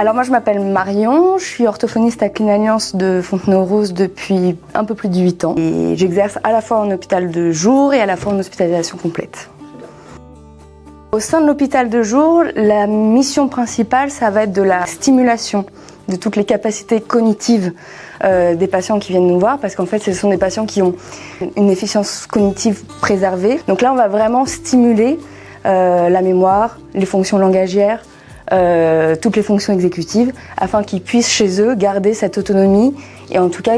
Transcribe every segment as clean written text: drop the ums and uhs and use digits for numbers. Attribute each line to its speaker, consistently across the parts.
Speaker 1: Alors moi je m'appelle Marion, je suis orthophoniste à Clean Alliance de Fontenay-aux-Roses depuis un peu plus de 8 ans. Et j'exerce à la fois en hôpital de jour et à la fois en hospitalisation complète. Au sein de l'hôpital de jour, la mission principale, ça va être de la stimulation de toutes les capacités cognitives des patients qui viennent nous voir, parce qu'en fait ce sont des patients qui ont une efficience cognitive préservée. Donc là on va vraiment stimuler la mémoire, les fonctions langagières, toutes les fonctions exécutives, afin qu'ils puissent chez eux garder cette autonomie et en tout cas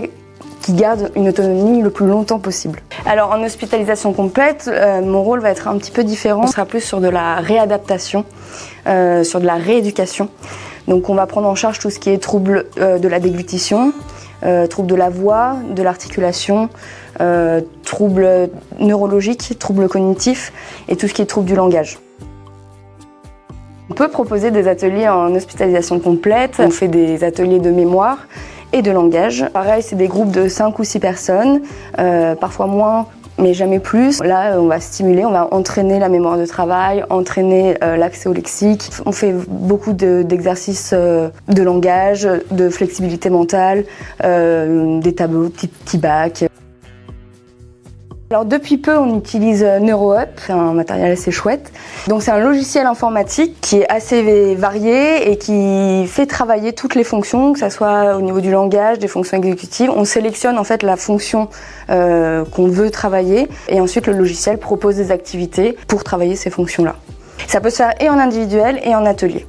Speaker 1: qu'ils gardent une autonomie le plus longtemps possible. Alors en hospitalisation complète, mon rôle va être un petit peu différent. On sera plus sur de la réadaptation, sur de la rééducation. Donc on va prendre en charge tout ce qui est troubles de la déglutition, troubles de la voix, de l'articulation, troubles neurologiques, troubles cognitifs et tout ce qui est troubles du langage. On peut proposer des ateliers en hospitalisation complète. On fait des ateliers de mémoire et de langage. Pareil, c'est des groupes de 5 ou 6 personnes, parfois moins, mais jamais plus. Là, on va stimuler, on va entraîner la mémoire de travail, entraîner l'accès au lexique. On fait beaucoup d'exercices de langage, de flexibilité mentale, des tableaux type T-Back. Alors depuis peu, on utilise NeuroUp, c'est un matériel assez chouette. Donc c'est un logiciel informatique qui est assez varié et qui fait travailler toutes les fonctions, que ce soit au niveau du langage, des fonctions exécutives. On sélectionne en fait la fonction qu'on veut travailler et ensuite le logiciel propose des activités pour travailler ces fonctions-là. Ça peut se faire et en individuel et en atelier.